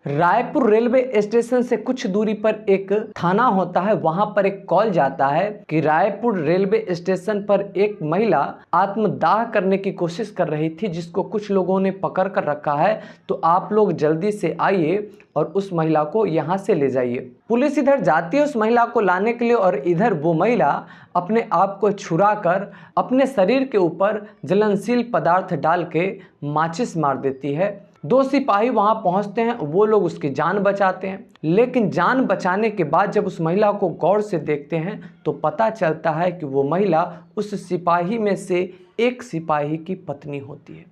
Raipur railway station से कुछ दूरी पर एक थाना होता है। वहां पर एक कॉल जाता है कि रायपुर रेलवे स्टेशन पर एक महिला आत्मदाह करने की कोशिश कर रही थी, जिसको कुछ लोगों ने पकड़ कर रखा है। तो आप लोग जल्दी से आइए और उस महिला को यहां से ले जाइए। पुलिस इधर जाती है उस महिला को लाने के लिए, और इधर वो महिला अपने आप को छुरा कर अपने शरीर के ऊपर ज्वलनशील पदार्थ डाल के माचिस मार देती है। 2 सिपाही वहां पहुंचते हैं, वो लोग उसकी जान बचाते हैं। लेकिन जान बचाने के बाद जब उस महिला को गौर से देखते हैं तो पता चलता है कि वो महिला उस सिपाही में से एक सिपाही की पत्नी होती है।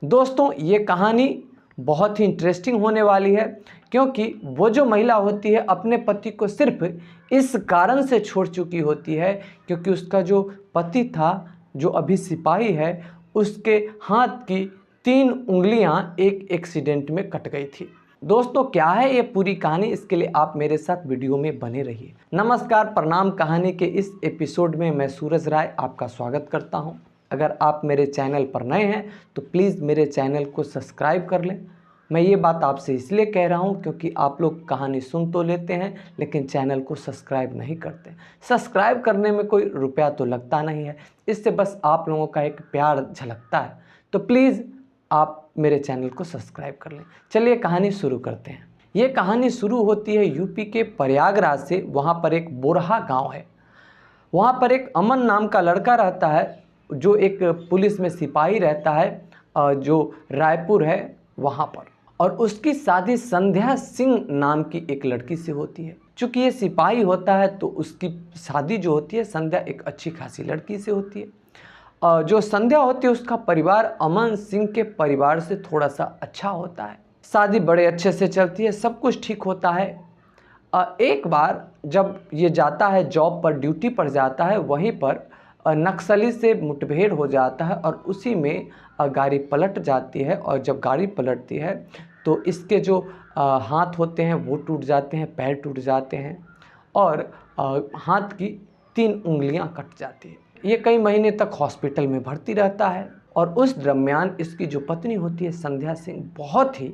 दोस्तों, ये कहानी बहुत ही इंटरेस्टिंग होने वाली है, क्योंकि वो जो महिला होती है अपने पति को सिर्फ इस कारण से छोड़ चुकी होती है क्योंकि उसका जो पति था, जो अभी सिपाही है, उसके हाथ की 3 उंगलियां एक एक्सीडेंट में कट गई थी। दोस्तों, क्या है ये पूरी कहानी, इसके लिए आप मेरे साथ वीडियो में बने रहिए। नमस्कार, प्रणाम। कहानी के इस एपिसोड में मैं सूरज राय आपका स्वागत करता हूं। अगर आप मेरे चैनल पर नए हैं तो प्लीज़ मेरे चैनल को सब्सक्राइब कर लें। मैं ये बात आपसे इसलिए कह रहा हूँ क्योंकि आप लोग कहानी सुन तो लेते हैं लेकिन चैनल को सब्सक्राइब नहीं करते। सब्सक्राइब करने में कोई रुपया तो लगता नहीं है, इससे बस आप लोगों का एक प्यार झलकता है। तो प्लीज़ आप मेरे चैनल को सब्सक्राइब कर लें। चलिए कहानी शुरू करते हैं। ये कहानी शुरू होती है यूपी के प्रयागराज से। वहाँ पर एक बोरहा गांव है। वहाँ पर एक अमन नाम का लड़का रहता है, जो एक पुलिस में सिपाही रहता है, जो रायपुर है वहाँ पर। और उसकी शादी संध्या सिंह नाम की एक लड़की से होती है। चूँकि ये सिपाही होता है तो उसकी शादी जो होती है संध्या एक अच्छी खासी लड़की से होती है। जो संध्या होती है उसका परिवार अमन सिंह के परिवार से थोड़ा सा अच्छा होता है। शादी बड़े अच्छे से चलती है, सब कुछ ठीक होता है। एक बार जब ये जाता है जॉब पर, ड्यूटी पर जाता है, वहीं पर नक्सली से मुठभेड़ हो जाता है और उसी में गाड़ी पलट जाती है। और जब गाड़ी पलटती है तो इसके जो हाथ होते हैं वो टूट जाते हैं, पैर टूट जाते हैं और हाथ की 3 उंगलियां कट जाती है। ये कई महीने तक हॉस्पिटल में भर्ती रहता है। और उस दरमियान इसकी जो पत्नी होती है संध्या सिंह, बहुत ही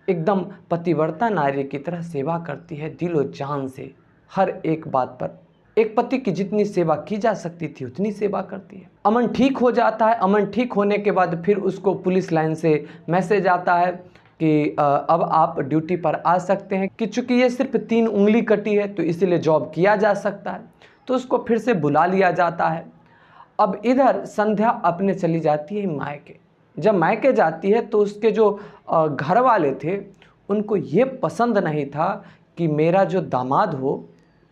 एकदम पतिव्रता नारी की तरह सेवा करती है, दिलो जान से हर एक बात पर। एक पति की जितनी सेवा की जा सकती थी उतनी सेवा करती है। अमन ठीक हो जाता है। अमन ठीक होने के बाद फिर उसको पुलिस लाइन से मैसेज आता है कि अब आप ड्यूटी पर आ सकते हैं, कि चूँकि ये सिर्फ 3 उंगली कटी है तो इसीलिए जॉब किया जा सकता है। तो उसको फिर से बुला लिया जाता है। अब इधर संध्या अपने चली जाती है मायके। जब मायके जाती है तो उसके जो घर वाले थे उनको ये पसंद नहीं था कि मेरा जो दामाद हो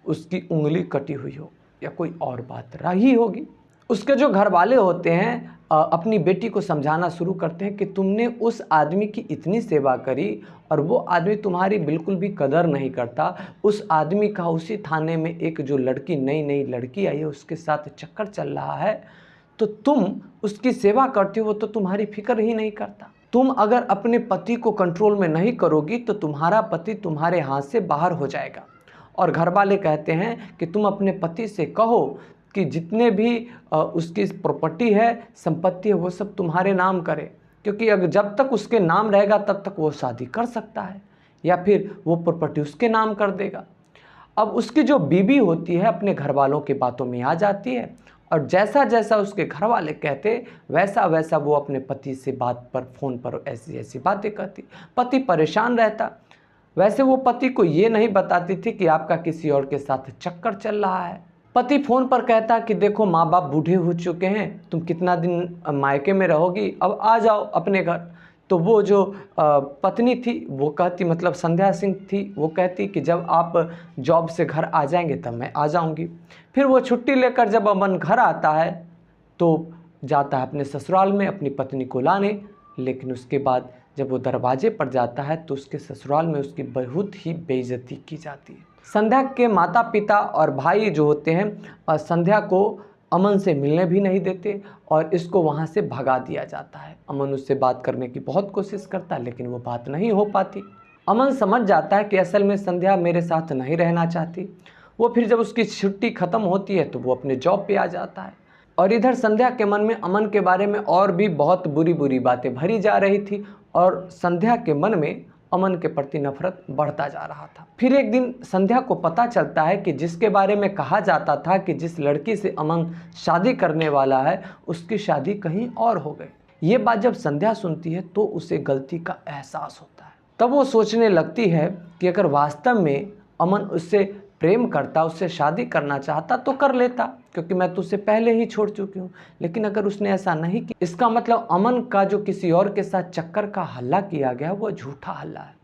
उसकी उंगली कटी हुई हो, या कोई और बात रही होगी। उसके जो घर वाले होते हैं अपनी बेटी को समझाना शुरू करते हैं कि तुमने उस आदमी की इतनी सेवा करी और वो आदमी तुम्हारी बिल्कुल भी कदर नहीं करता। उस आदमी का उसी थाने में एक जो लड़की, नई लड़की आई है, उसके साथ चक्कर चल रहा है, तो तुम उसकी सेवा करते हो तो तुम्हारी फिक्र ही नहीं करता। तुम अगर अपने पति को कंट्रोल में नहीं करोगी तो तुम्हारा पति तुम्हारे हाथ से बाहर हो जाएगा। और घर वाले कहते हैं कि तुम अपने पति से कहो कि जितने भी उसकी प्रॉपर्टी है, संपत्ति है, वो सब तुम्हारे नाम करे, क्योंकि अगर जब तक उसके नाम रहेगा तब तक वो शादी कर सकता है, या फिर वो प्रॉपर्टी उसके नाम कर देगा। अब उसकी जो बीवी होती है अपने घर वालों की बातों में आ जाती है, और जैसा जैसा उसके घर वाले कहते वैसा वैसा वो अपने पति से बात पर, फ़ोन पर ऐसी ऐसी बातें करती। पति परेशान रहता। वैसे वो पति को ये नहीं बताती थी कि आपका किसी और के साथ चक्कर चल रहा है। पति फ़ोन पर कहता कि देखो माँ बाप बूढ़े हो चुके हैं, तुम कितना दिन मायके में रहोगी, अब आ जाओ अपने घर। तो वो जो पत्नी थी वो कहती, मतलब संध्या सिंह थी, वो कहती कि जब आप जॉब से घर आ जाएंगे तब मैं आ जाऊंगी। फिर वो छुट्टी लेकर जब अमन घर आता है तो जाता है अपने ससुराल में अपनी पत्नी को लाने। लेकिन उसके बाद जब वो दरवाजे पर जाता है तो उसके ससुराल में उसकी बहुत ही बेइज्जती की जाती है। संध्या के माता पिता और भाई जो होते हैं संध्या को अमन से मिलने भी नहीं देते और इसको वहाँ से भगा दिया जाता है। अमन उससे बात करने की बहुत कोशिश करता है लेकिन वो बात नहीं हो पाती। अमन समझ जाता है कि असल में संध्या मेरे साथ नहीं रहना चाहती। वो फिर जब उसकी छुट्टी ख़त्म होती है तो वो अपने जॉब पे आ जाता है। और इधर संध्या के मन में अमन के बारे में और भी बहुत बुरी बुरी बातें भरी जा रही थी और संध्या के मन में अमन के प्रति नफरत बढ़ता जा रहा था। फिर एक दिन संध्या को पता चलता है कि जिसके बारे में कहा जाता था कि जिस लड़की से अमन शादी करने वाला है उसकी शादी कहीं और हो गई। ये बात जब संध्या सुनती है तो उसे गलती का एहसास होता है। तब वो सोचने लगती है कि अगर वास्तव में अमन उससे प्रेम करता, उससे शादी करना चाहता तो कर लेता, क्योंकि मैं तो उसे पहले ही छोड़ चुकी हूँ। लेकिन अगर उसने ऐसा नहीं किया, इसका मतलब अमन का जो किसी और के साथ चक्कर का हल्ला किया गया वो झूठा हल्ला है।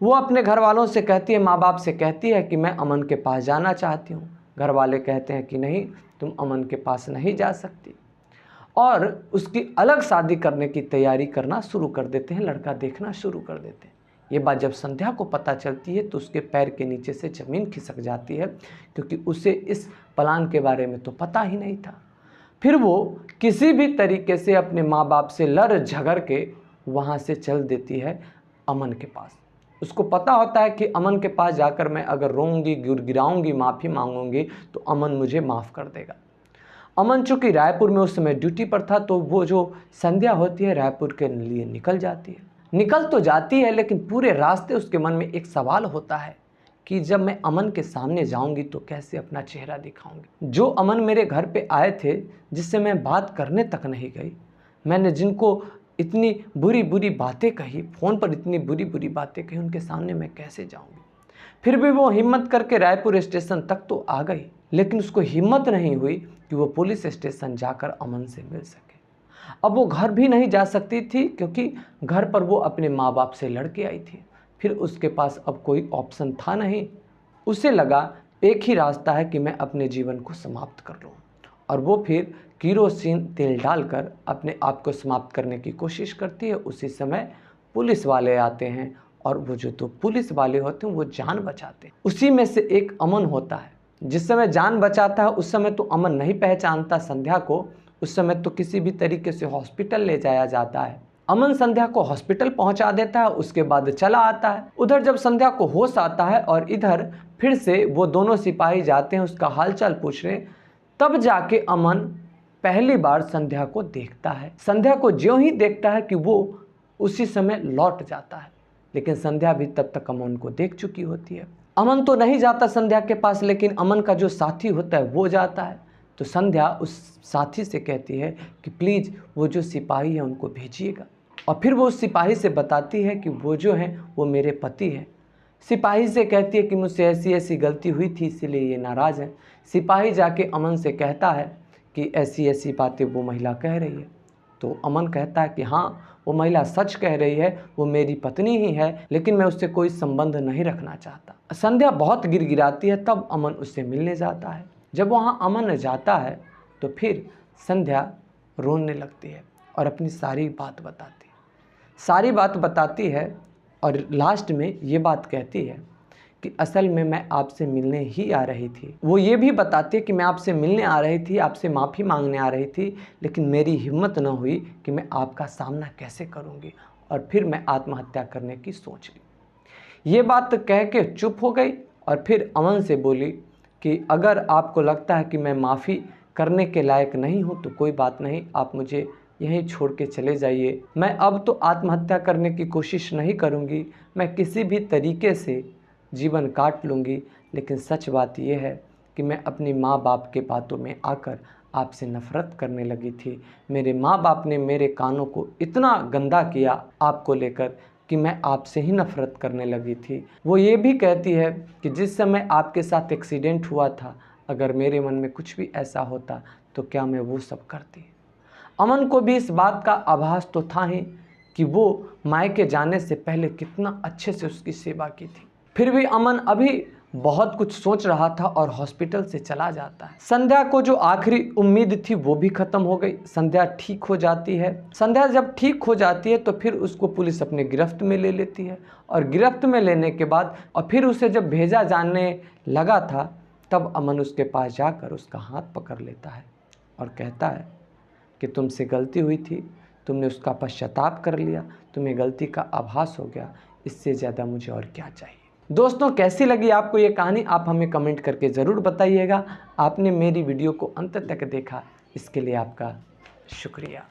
वो अपने घर वालों से कहती है, माँ बाप से कहती है कि मैं अमन के पास जाना चाहती हूँ। घर वाले कहते हैं कि नहीं, तुम अमन के पास नहीं जा सकती, और उसकी अलग शादी करने की तैयारी करना शुरू कर देते हैं, लड़का देखना शुरू कर देते हैं। ये बात जब संध्या को पता चलती है तो उसके पैर के नीचे से ज़मीन खिसक जाती है, क्योंकि उसे इस प्लान के बारे में तो पता ही नहीं था। फिर वो किसी भी तरीके से अपने माँ बाप से लड़ झगड़ के वहाँ से चल देती है अमन के पास। उसको पता होता है कि अमन के पास जाकर मैं अगर रोऊंगी, गिड़गिड़ाऊंगी, माफ़ी मांगूंगी तो अमन मुझे माफ़ कर देगा। अमन चूँकि रायपुर में उस समय ड्यूटी पर था, तो वो जो संध्या होती है रायपुर के लिए निकल जाती है। निकल तो जाती है, लेकिन पूरे रास्ते उसके मन में एक सवाल होता है कि जब मैं अमन के सामने जाऊंगी तो कैसे अपना चेहरा दिखाऊंगी। जो अमन मेरे घर पे आए थे, जिससे मैं बात करने तक नहीं गई, मैंने जिनको इतनी बुरी बुरी बातें कही, फ़ोन पर इतनी बुरी बुरी बातें कही, उनके सामने मैं कैसे जाऊंगी। फिर भी वो हिम्मत करके रायपुर स्टेशन तक तो आ गई, लेकिन उसको हिम्मत नहीं हुई कि वो पुलिस स्टेशन जाकर अमन से मिल सके। अब वो घर भी नहीं जा सकती थी, क्योंकि घर पर वो अपने माँ बाप से लड़ के आई थी। फिर उसके पास अब कोई ऑप्शन था नहीं। उसे लगा एक ही रास्ता है कि मैं अपने जीवन को समाप्त कर लूँ, और वो फिर केरोसिन तेल डालकर अपने आप को समाप्त करने की कोशिश करती है। उसी समय पुलिस वाले आते हैं, और वो जो तो पुलिस वाले होते हैं वो जान बचाते हैं। उसी में से एक अमन होता है। जिस समय जान बचाता है उस समय तो अमन नहीं पहचानता संध्या को, उस समय तो किसी भी तरीके से हॉस्पिटल ले जाया जाता है। अमन संध्या को हॉस्पिटल पहुंचा देता है, उसके बाद चला आता है। उधर जब संध्या को होश आता है और इधर फिर से वो दोनों सिपाही जाते हैं उसका हालचाल पूछने, तब जाके अमन पहली बार संध्या को देखता है। संध्या को ज्यों ही देखता है कि वो उसी समय लौट जाता है, लेकिन संध्या भी तब तक अमन को देख चुकी होती है। अमन तो नहीं जाता संध्या के पास, लेकिन अमन का जो साथी होता है वो जाता है। तो संध्या उस साथी से कहती है कि प्लीज़ वो जो सिपाही है उनको भेजिएगा, और फिर वो उस सिपाही से बताती है कि वो जो हैं वो मेरे पति हैं। सिपाही से कहती है कि मुझसे ऐसी ऐसी गलती हुई थी इसीलिए ये नाराज़ हैं। सिपाही जाके अमन से कहता है कि ऐसी ऐसी बातें वो महिला कह रही है। तो अमन कहता है कि हाँ, वो महिला सच कह रही है, वो मेरी पत्नी ही है, लेकिन मैं उससे कोई संबंध नहीं रखना चाहता। संध्या बहुत गिड़गिड़ाती है, तब अमन उससे मिलने जाता है। जब वहाँ अमन जाता है तो फिर संध्या रोने लगती है और अपनी सारी बात बताती है, और लास्ट में ये बात कहती है कि असल में मैं आपसे मिलने ही आ रही थी। वो ये भी बताती है कि मैं आपसे मिलने आ रही थी, आपसे माफ़ी मांगने आ रही थी, लेकिन मेरी हिम्मत न हुई कि मैं आपका सामना कैसे करूँगी, और फिर मैं आत्महत्या करने की सोच ली। ये बात कह के चुप हो गई, और फिर अमन से बोली कि अगर आपको लगता है कि मैं माफ़ी करने के लायक नहीं हूँ तो कोई बात नहीं, आप मुझे यहीं छोड़ के चले जाइए। मैं अब तो आत्महत्या करने की कोशिश नहीं करूँगी, मैं किसी भी तरीके से जीवन काट लूँगी, लेकिन सच बात यह है कि मैं अपनी माँ बाप के बातों में आकर आपसे नफ़रत करने लगी थी। मेरे माँ बाप ने मेरे कानों को इतना गंदा किया आपको लेकर कि मैं आपसे ही नफ़रत करने लगी थी। वो ये भी कहती है कि जिस समय आपके साथ एक्सीडेंट हुआ था, अगर मेरे मन में कुछ भी ऐसा होता तो क्या मैं वो सब करती। अमन को भी इस बात का आभास तो था ही कि वो मायके जाने से पहले कितना अच्छे से उसकी सेवा की थी। फिर भी अमन अभी बहुत कुछ सोच रहा था और हॉस्पिटल से चला जाता है। संध्या को जो आखिरी उम्मीद थी वो भी खत्म हो गई। संध्या ठीक हो जाती है। संध्या जब ठीक हो जाती है तो फिर उसको पुलिस अपने गिरफ्त में ले लेती है, और गिरफ्त में लेने के बाद और फिर उसे जब भेजा जाने लगा था, तब अमन उसके पास जाकर उसका हाथ पकड़ लेता है और कहता है कि तुमसे गलती हुई थी, तुमने उसका पश्चाताप कर लिया, तुम्हें गलती का आभास हो गया, इससे ज़्यादा मुझे और क्या चाहिए। दोस्तों, कैसी लगी आपको ये कहानी, आप हमें कमेंट करके ज़रूर बताइएगा। आपने मेरी वीडियो को अंत तक देखा, इसके लिए आपका शुक्रिया।